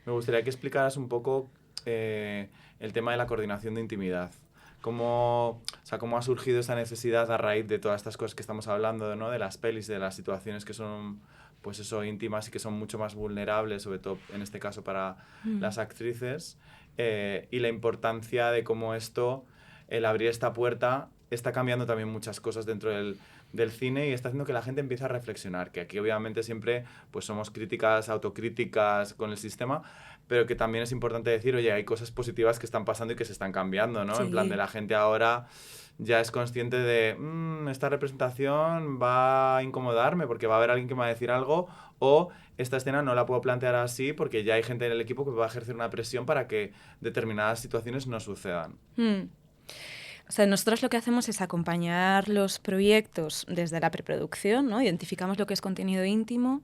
Me gustaría que explicaras un poco el tema de la coordinación de intimidad. ¿Cómo ha surgido esa necesidad a raíz de todas estas cosas que estamos hablando, ¿no? De las pelis, de las situaciones que son, pues eso, íntimas y que son mucho más vulnerables, sobre todo en este caso para las actrices, y la importancia de cómo esto, el abrir esta puerta, está cambiando también muchas cosas dentro del cine y está haciendo que la gente empiece a reflexionar, que aquí obviamente siempre pues somos críticas, autocríticas con el sistema, pero que también es importante decir, oye, hay cosas positivas que están pasando y que se están cambiando, ¿no? Sí. En plan de la gente ahora ya es consciente de esta representación va a incomodarme porque va a haber alguien que me va a decir algo, o esta escena no la puedo plantear así porque ya hay gente en el equipo que va a ejercer una presión para que determinadas situaciones no sucedan. O sea, nosotros lo que hacemos es acompañar los proyectos desde la preproducción, ¿no? Identificamos lo que es contenido íntimo,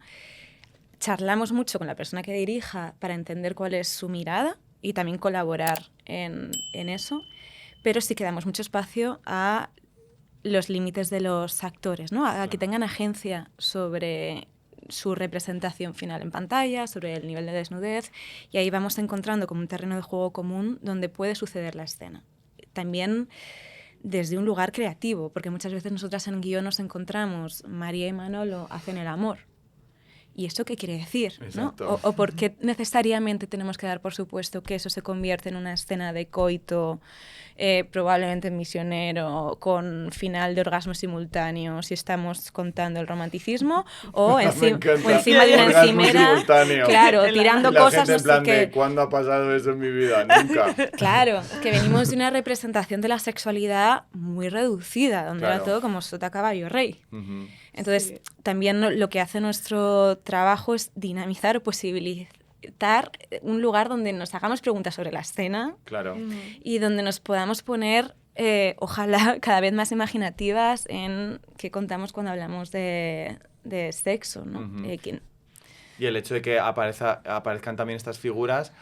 charlamos mucho con la persona que dirija para entender cuál es su mirada y también colaborar en eso, pero sí que damos mucho espacio a los límites de los actores, ¿no? A que tengan agencia sobre su representación final en pantalla, sobre el nivel de desnudez, y ahí vamos encontrando como un terreno de juego común donde puede suceder la escena. También desde un lugar creativo, porque muchas veces nosotras en guión nos encontramos, María y Manolo hacen el amor. ¿Y eso qué quiere decir? ¿No? O por qué necesariamente tenemos que dar por supuesto que eso se convierte en una escena de coito, probablemente misionero, con final de orgasmo simultáneo, si estamos contando el romanticismo, o encima de una encimera, claro, tirando cosas. La gente en plan de ¿cuándo ha pasado eso en mi vida? Nunca. Claro, que venimos de una representación de la sexualidad muy reducida, donde era todo como sota, caballo, rey. Entonces, también lo que hace nuestro trabajo es dinamizar o posibilitar un lugar donde nos hagamos preguntas sobre la escena y donde nos podamos poner, ojalá, cada vez más imaginativas en qué contamos cuando hablamos de sexo, ¿no? Y el hecho de que aparezcan también estas figuras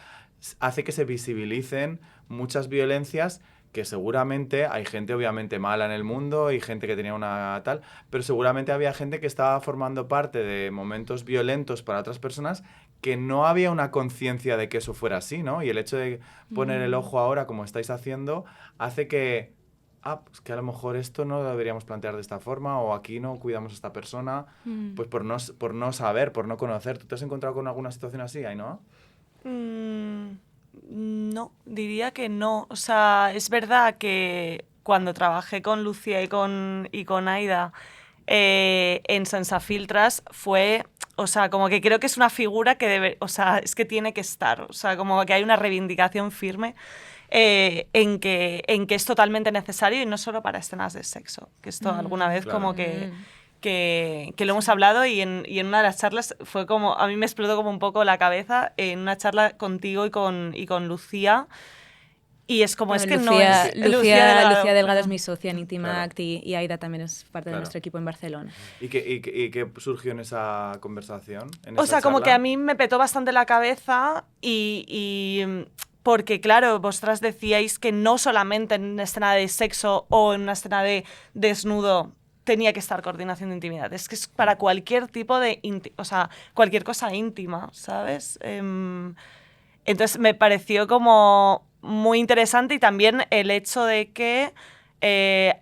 hace que se visibilicen muchas violencias que seguramente hay gente obviamente mala en el mundo y gente que tenía una tal, pero seguramente había gente que estaba formando parte de momentos violentos para otras personas que no había una conciencia de que eso fuera así, ¿no? Y el hecho de poner el ojo ahora, como estáis haciendo, hace que, pues que a lo mejor esto no lo deberíamos plantear de esta forma, o aquí no cuidamos a esta persona, pues por no saber, por no conocer. ¿Tú te has encontrado con alguna situación así, Ainhoa? No, diría que no. O sea, es verdad que cuando trabajé con Lucía y con Aida en Sensafiltras fue, o sea, como que creo que es una figura que es que tiene que estar. O sea, como que hay una reivindicación firme en que es totalmente necesario y no solo para escenas de sexo. Que esto alguna vez como que lo hemos hablado y en una de las charlas fue como, a mí me explotó como un poco la cabeza en una charla contigo y con Lucía. Y es como, es que no es... Lucía Delgado es mi socia en Intimact y Aida también es parte de nuestro equipo en Barcelona. ¿Y qué surgió en esa conversación? O sea, como que a mí me petó bastante la cabeza y porque, claro, vosotras decíais que no solamente en una escena de sexo o en una escena de desnudo tenía que estar coordinación de intimidad. Es que es para cualquier tipo de... o sea, cualquier cosa íntima, ¿sabes? Entonces me pareció como muy interesante y también el hecho de que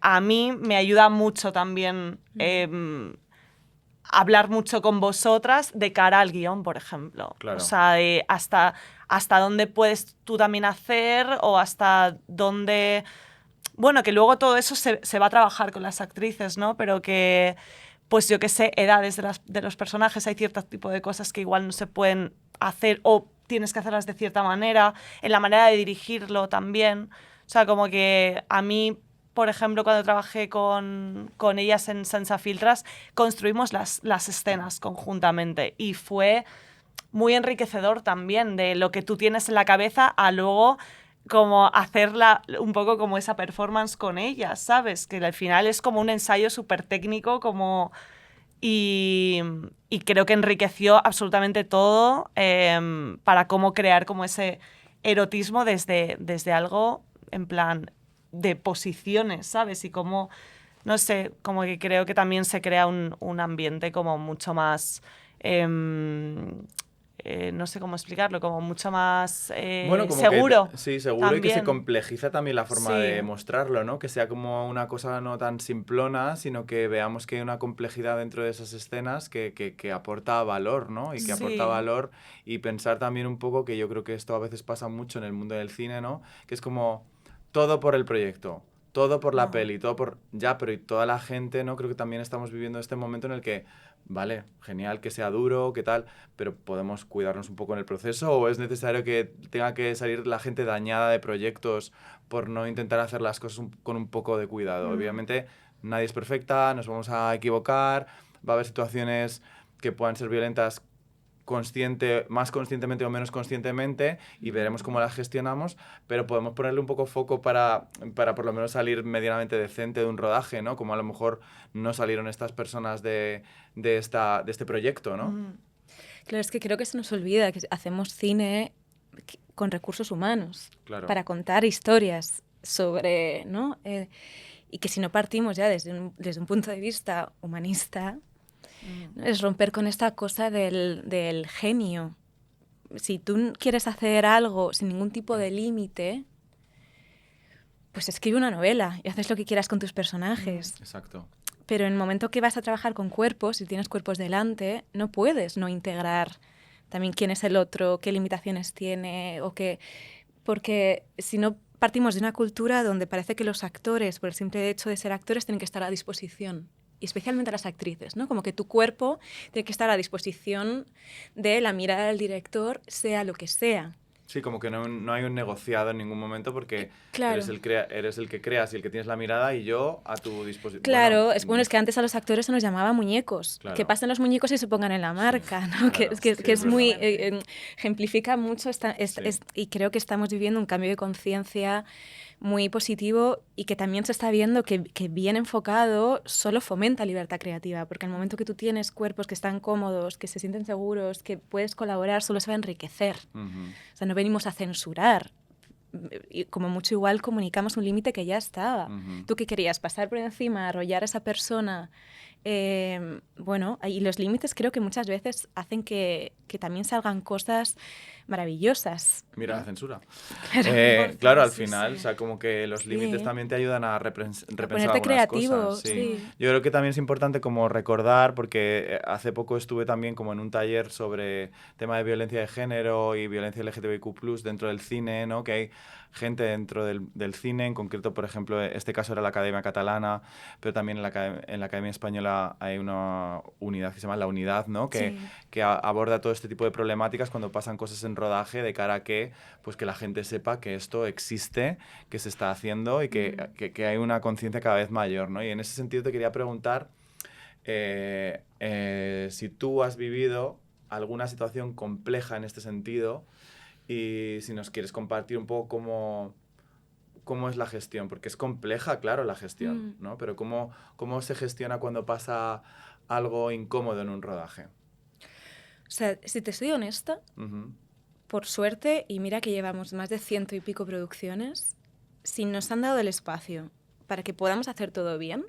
a mí me ayuda mucho también hablar mucho con vosotras de cara al guión, por ejemplo. Claro. O sea, de hasta dónde puedes tú también hacer o hasta dónde... Bueno, que luego todo eso se va a trabajar con las actrices, ¿no? Pero que, pues yo qué sé, edades de los personajes, hay cierto tipo de cosas que igual no se pueden hacer o tienes que hacerlas de cierta manera, en la manera de dirigirlo también. O sea, como que a mí, por ejemplo, cuando trabajé con ellas en Sensafiltras, construimos las escenas conjuntamente y fue muy enriquecedor también de lo que tú tienes en la cabeza a luego como hacerla un poco como esa performance con ellas, ¿sabes? Que al final es como un ensayo súper técnico como... Y creo que enriqueció absolutamente todo para cómo crear como ese erotismo desde algo en plan de posiciones, ¿sabes? Y como, no sé, como que creo que también se crea un ambiente como mucho más no sé cómo explicarlo, como mucho más Bueno, como seguro. Sí, seguro también. Y que se complejiza también la forma Sí. de mostrarlo, ¿no? Que sea como una cosa no tan simplona, sino que veamos que hay una complejidad dentro de esas escenas que aporta valor, ¿no? Y que aporta Sí. valor, y pensar también un poco, que yo creo que esto a veces pasa mucho en el mundo del cine, ¿no? Que es como todo por el proyecto, todo por la peli, todo por... Ya, pero y toda la gente, ¿no? Creo que también estamos viviendo este momento en el que, vale, genial que sea duro, qué tal, pero ¿podemos cuidarnos un poco en el proceso? ¿O es necesario que tenga que salir la gente dañada de proyectos por no intentar hacer las cosas con un poco de cuidado? Obviamente nadie es perfecta, nos vamos a equivocar, va a haber situaciones que puedan ser violentas más conscientemente o menos conscientemente, y veremos cómo las gestionamos, pero podemos ponerle un poco foco para por lo menos salir medianamente decente de un rodaje, ¿no? Como a lo mejor no salieron estas personas de este proyecto, ¿no? Claro, es que creo que se nos olvida que hacemos cine con recursos humanos, Claro. para contar historias sobre, ¿no? Y que si no partimos ya desde un punto de vista humanista, ¿no? Es romper con esta cosa del genio. Si tú quieres hacer algo sin ningún tipo de límite, pues escribe una novela y haces lo que quieras con tus personajes. Exacto. Pero en el momento que vas a trabajar con cuerpos, si tienes cuerpos delante, no puedes no integrar también quién es el otro, qué limitaciones tiene, porque si no partimos de una cultura donde parece que los actores, por el simple hecho de ser actores, tienen que estar a disposición, y especialmente las actrices, ¿no? Como que tu cuerpo tiene que estar a disposición de la mirada del director, sea lo que sea. Sí, como que no hay un negociado en ningún momento, porque Claro. eres el que creas y el que tienes la mirada, y yo a tu disposición. Claro, es que antes a los actores se nos llamaba muñecos. Claro. Que pasen los muñecos y se pongan en la marca, Sí, ¿no? claro, que es muy... brutal. ejemplifica mucho y creo que estamos viviendo un cambio de conciencia muy positivo, y que también se está viendo que bien enfocado solo fomenta libertad creativa, porque el momento que tú tienes cuerpos que están cómodos, que se sienten seguros, que puedes colaborar, solo se va a enriquecer. O sea, no venimos a censurar. Y como mucho igual comunicamos un límite que ya estaba. ¿Tú qué querías? ¿Pasar por encima, arrollar a esa persona? Bueno, y los límites creo que muchas veces hacen que también salgan cosas maravillosas. Mira la censura. Claro, Claro, al sí, final, sí. o sea, como que los límites Sí. también te ayudan a repensar ponerte algunas creativo, cosas. Sí. sí. Yo creo que también es importante como recordar, porque hace poco estuve también como en un taller sobre tema de violencia de género y violencia LGTBIQ+ dentro del cine, ¿no? Que hay gente dentro del cine, en concreto, por ejemplo, este caso era la Academia Catalana, pero también en la Academia Española hay una unidad que se llama La Unidad, ¿no? Que aborda todo este tipo de problemáticas cuando pasan cosas en rodaje, de cara a que, pues, que la gente sepa que esto existe, que se está haciendo, y que hay una conciencia cada vez mayor, ¿no? Y en ese sentido te quería preguntar si tú has vivido alguna situación compleja en este sentido, y si nos quieres compartir un poco cómo es la gestión, porque es compleja, claro, la gestión, ¿no? Pero cómo se gestiona cuando pasa algo incómodo en un rodaje. O sea, si te soy honesta, por suerte, y mira que llevamos más de 100 y pico producciones, si nos han dado el espacio para que podamos hacer todo bien,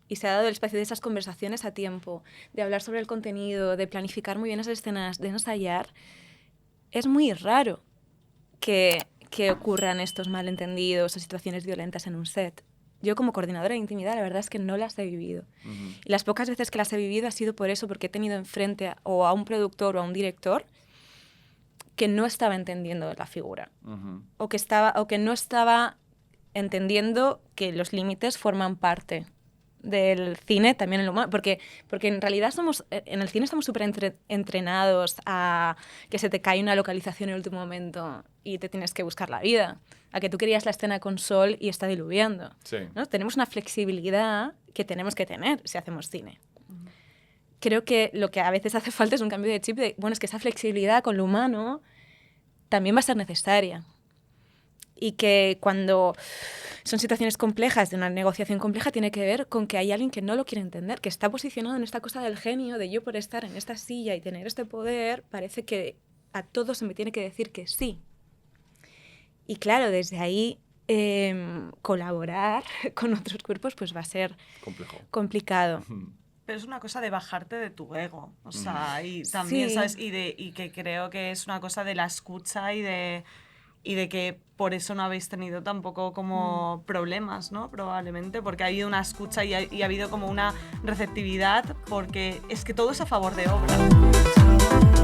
y se ha dado el espacio de esas conversaciones a tiempo, de hablar sobre el contenido, de planificar muy bien esas escenas, de ensayar, es muy raro que ocurran estos malentendidos o situaciones violentas en un set. Yo, como coordinadora de intimidad, la verdad es que no las he vivido. Y las pocas veces que las he vivido ha sido por eso, porque he tenido enfrente o a un productor o a un director que no estaba entendiendo la figura. O que no estaba entendiendo que los límites forman parte del cine, también en lo humano, porque en realidad en el cine estamos súper entrenados a que se te cae una localización en el último momento y te tienes que buscar la vida, a que tú querías la escena con sol y está diluviando. Sí. ¿No? Tenemos una flexibilidad que tenemos que tener si hacemos cine. Creo que lo que a veces hace falta es un cambio de chip bueno, es que esa flexibilidad con lo humano también va a ser necesaria. Y que cuando son situaciones complejas, de una negociación compleja, tiene que ver con que hay alguien que no lo quiere entender, que está posicionado en esta cosa del genio, de yo por estar en esta silla y tener este poder, parece que a todos se me tiene que decir que sí. Y claro, desde ahí colaborar con otros cuerpos pues va a ser complicado. Pero es una cosa de bajarte de tu ego, o sea, y también, Sí. ¿sabes? Y que creo que es una cosa de la escucha y de que por eso no habéis tenido tampoco como problemas, ¿no? Probablemente, porque ha habido una escucha y ha habido como una receptividad, porque es que todo es a favor de obra.